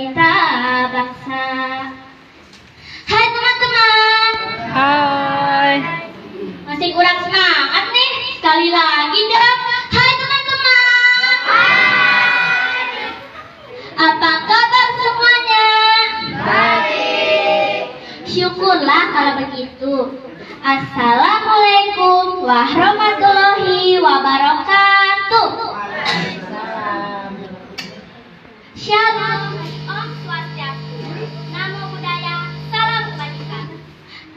tercinta bangsa. Hai teman-teman. Hai. Masih kurang semangat nih? Sekali lagi dong. Hai teman-teman. Hai. Apa kabar semuanya? Baik. Syukurlah kalau begitu. Assalamualaikum warahmatullahi wabarakatuh. Shalom, Om Swastiastu, Namo Buddhaya, Salam Kebajikan.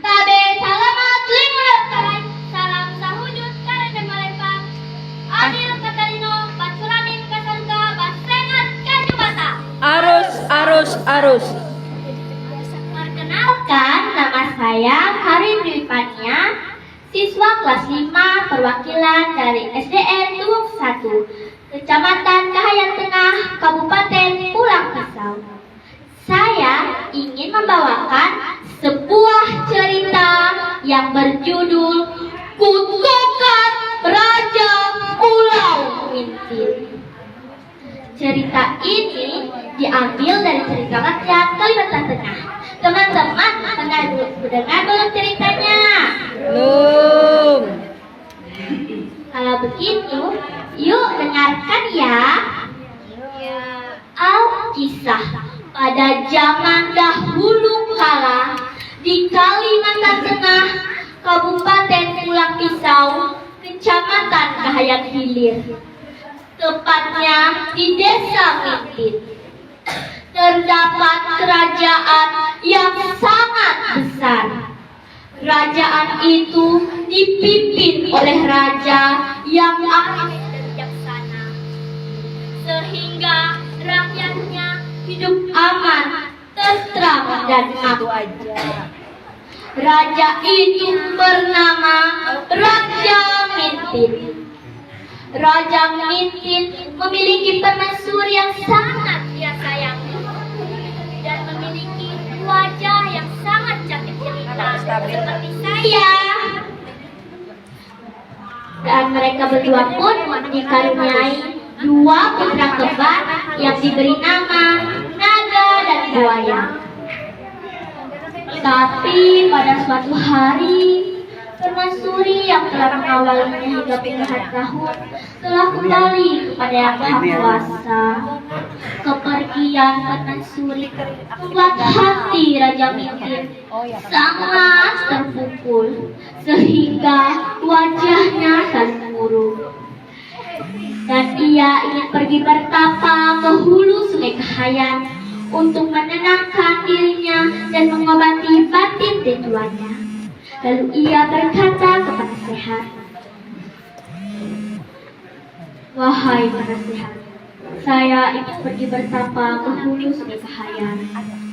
Tabe salamat limudah salam, salam sahujud karena malempang. Adil katalino, bacuramin kasaruga, basengat kajubata. Arus. Perkenalkan, nama saya Karin Dwi Fania, siswa kelas 5 perwakilan dari SDN Luwung 1, Kecamatan Kahayan Tengah, Kabupaten Pulang Pisau. Saya ingin membawakan sebuah cerita yang berjudul Kutukan Raja Pulau Mintil. Cerita ini diambil dari cerita rakyat Kalimantan Tengah. Teman-teman, mendengar belum ceritanya? Belum. Kalau begitu, yuk dengarkan ya. Alkisah pada zaman dahulu kala di Kalimantan Tengah, Kabupaten Pulang Pisau, Kecamatan Kahayan Hilir, tepatnya di Desa Mintil, terdapat kerajaan yang sangat besar. Kerajaan itu dipimpin oleh raja yang aktif dan bijaksana, sehingga rakyatnya hidup aman, tentram dan makmur. Raja itu bernama Raja Mintil. Raja Mintil memiliki permaisuri yang sangat dia sayangi dan memiliki wajah yang sangat cantik jelita seperti saya. Dan mereka berdua pun dikaruniai 2 putra kembar yang diberi nama Naga dan Buaya. Tapi pada suatu hari, permaisuri yang telah mengawalnya hingga puluhan tahun telah kembali kepada Yang Maha Kuasa. Kepergian permaisuri membuat hati Raja Mintil sangat terpukul, sehingga wajahnya saling murung. Dan ia ingin pergi bertapa ke hulu Sungai Kahayan untuk menenangkan dirinya dan mengobati batin tujuannya. Lalu ia berkata kepada Sehat, "Wahai penasehat, saya ingin pergi bertapa ke hulu Sungai Kahayan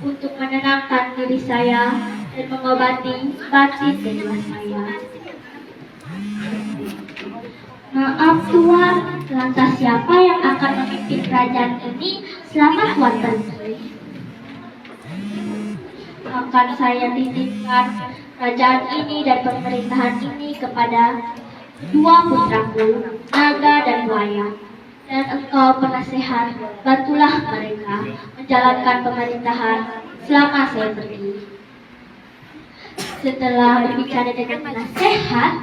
untuk menenangkan diri saya dan mengobati batin jiwa saya." "Maaf Tuan, lantas siapa yang akan memimpin kerajaan ini selama Tuan pergi?" "Akan saya titipkan kerajaan ini dan pemerintahan ini kepada 2 putraku, Naga dan Buaya. Dan engkau penasehat, bantulah mereka menjalankan pemerintahan selama saya pergi." Setelah berbicara dengan penasehat,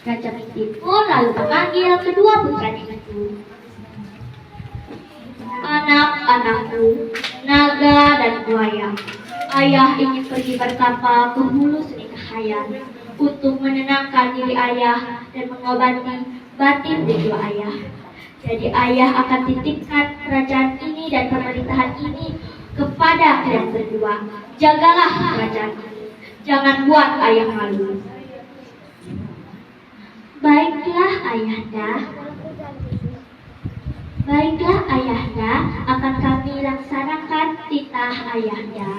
Raja Mintil pun lalu memanggil kedua putranya itu. "Anak-anakku, Naga dan Buaya, ayah ingin pergi bertapa ke hulu Sungai Kahayan untuk menenangkan diri ayah dan mengobati batin jiwa ayah. Jadi ayah akan titipkan kerajaan ini dan pemerintahan ini kepada kalian berdua. Jagalah kerajaan ini, jangan buat ayah malu." "Baiklah ayahanda. Baiklah ayahanda, akan kami laksanakan titah ayahanda."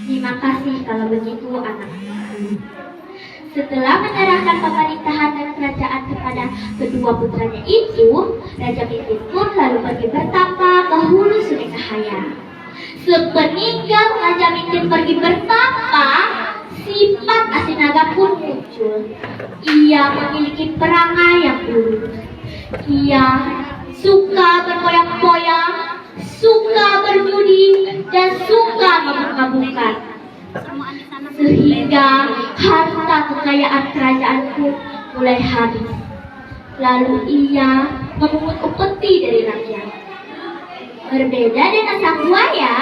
"Terima kasih kalau begitu anak-anakku." Setelah menyerahkan pemerintahan dan kerajaan kepada kedua putranya itu, Raja Mintil pun lalu pergi bertapa ke hulu Sungai Kahayan. Sepeninggal Raja Mintil pergi bertapa, sifat Asinaga pun muncul. Ia memiliki perangai yang buruk. Ia suka berpoyak-poyak, suka dan suka mabuk-mabukan. Sehingga harta kekayaan kerajaan pun mulai habis. Lalu ia memungut upeti dari rakyat. Berbeda dengan sang buaya,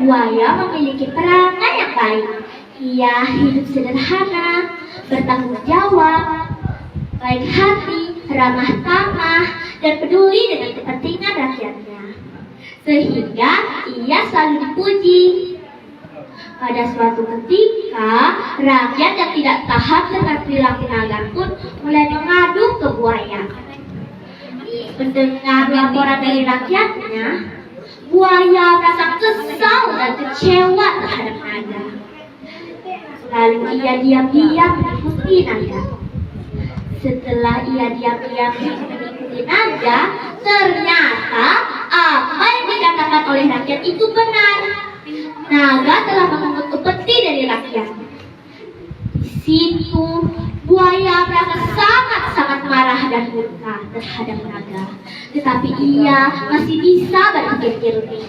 buaya memiliki perangai yang baik. Ia hidup sederhana, bertanggung jawab, baik hati, ramah tamah, dan peduli dengan kepentingan rakyatnya. Sehingga ia selalu dipuji. Pada suatu ketika, rakyat yang tidak tahan dengan perilaku naga pun mulai mengadu ke buaya. Mendengar laporan dari rakyatnya, buaya merasa kesal dan kecewa terhadap naga. Lalu ia diam-diam mengikuti naga. Setelah ia diam-diam mengikuti naga, ternyata apa yang dikatakan oleh rakyat itu benar. Naga telah memungut upeti dari rakyat. Di situ buaya merasa sangat-sangat marah dan murka terhadap naga. Tetapi ia masih bisa berpikir jernih.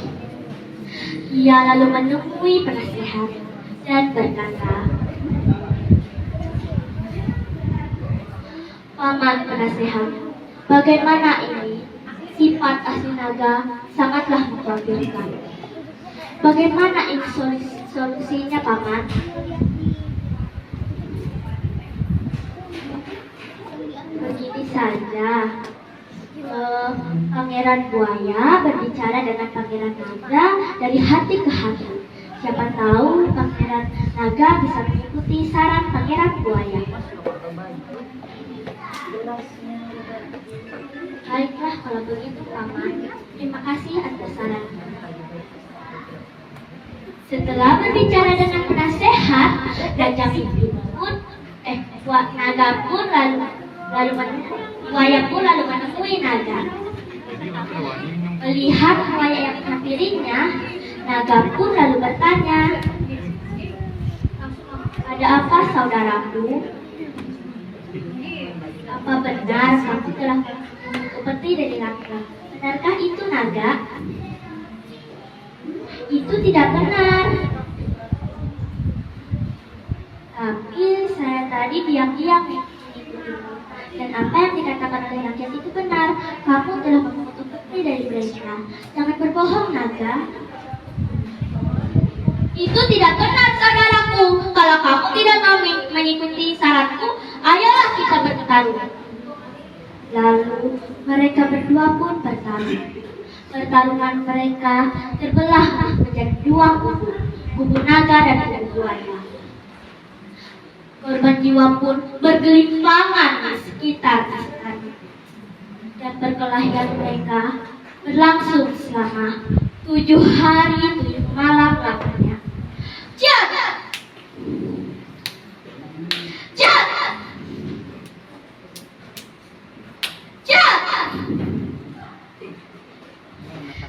Ia lalu menemui penasehat dan berkata, "Paman penasehat, bagaimana ini? Sifat asli naga sangatlah mengkhawatirkan. Bagaimana ini solusinya, Paman?" Begini saja. Pangeran buaya berbicara dengan pangeran naga dari hati ke hati. Siapa tahu pangeran naga bisa mengikuti saran pangeran buaya. Baiklah kalau begitu, Paman. Terima kasih atas sarannya. Setelah berbicara dengan penasehat, Raja Mimpi pun, naga pun buaya pun lalu menemui naga. Melihat buaya yang menghampirinya, naga pun lalu bertanya, "Ada apa, saudaraku? Apa benar kamu telah memungut upeti dari rakyat? Benarkah itu, naga?" "Itu tidak benar. Tapi saya tadi diam-diam mengikutimu. Dan apa yang dikatakan oleh rakyat itu benar. Kamu telah memungut upeti dari mereka. Jangan berbohong, naga." "Itu tidak benar, saudaraku. Kalau kamu tidak mau mengikuti saranku, ayolah kita bertarung." Lalu mereka berdua pun bertarung. Pertarungan mereka terbelah menjadi dua kubu naga dan kubu buaya. Korban jiwa pun bergelimpangan di sekitar istana. Dan perkelahian mereka berlangsung selama 7 hari 7 malam lamanya. Jat! Jat! Jat!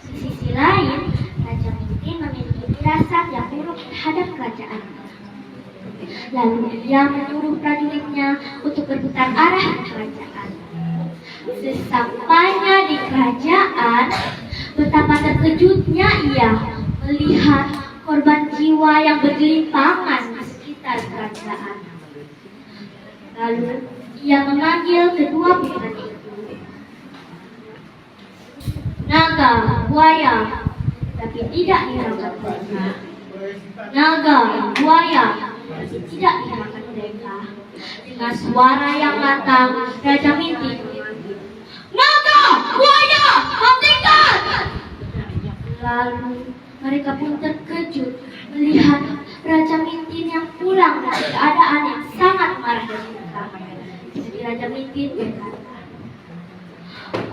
Di sisi lain, Raja Mimpi memiliki firasat yang buruk terhadap kerajaannya. Lalu ia menyuruh prajuritnya untuk berputar arah ke kerajaan. Sesampainya di kerajaan, betapa terkejutnya ia melihat korban jiwa yang bergelimpangan di sekitar kerajaan. Lalu ia memanggil kedua pimpinan itu. "Naga, buaya," tapi tidak dihiraukan mereka. "Naga, buaya," tapi tidak dihiraukan mereka. Dengan suara yang lantang, Raja Mimpi memanggil, "Naga, buaya, hentikan!" Lalu mereka pun terkejut melihat Raja Mimpi yang pulang dari keadaan yang sangat marah dan murka. Jadi Raja Mimpi berkata,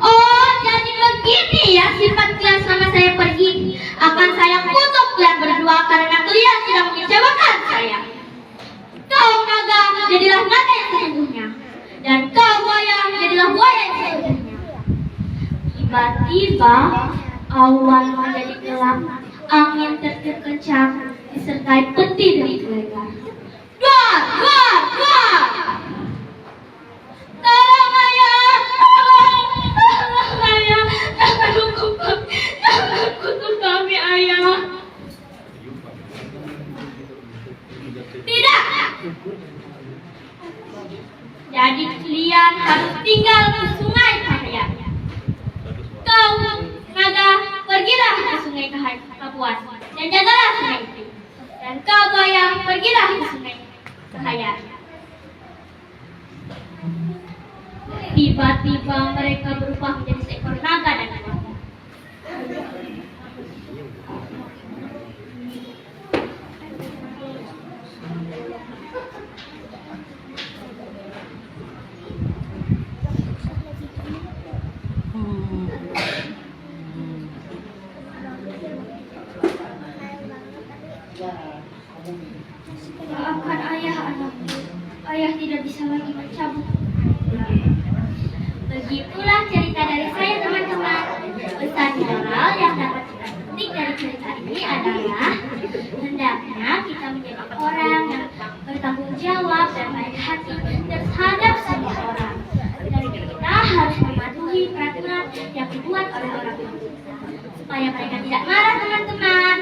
"Oh, jadi begini ya sifat kalian selama saya pergi. Akan saya kutuk kalian berdua karena kalian tidak mengecewakan saya. Kau naga, jadilah naga yang sesungguhnya. Dan kau buaya, jadilah buaya yang sesungguhnya." Tiba-tiba awan menjadi gelap, angin tertiup kencang, disertai petir dari gelegar. "Duar, duar, duar! Tolong ayah, tolong ayah, jangan kutuk kami ayah." kemampuan dan jagalah sungai itu. Dan kau buaya, pergilah ke sungai Cahaya. Tiba-tiba mereka berubah menjadi seekor naga dan buaya. Maafkan ayah anakku, ayah tidak bisa lagi mencabut. Begitulah cerita dari saya teman-teman. Pesan moral yang dapat kita petik dari cerita ini adalah hendaknya kita menjadi orang yang bertanggung jawab dan baik hati terhadap semua orang. Dan kita harus mematuhi peraturan yang dibuat oleh orang tua kita supaya mereka tidak marah teman-teman.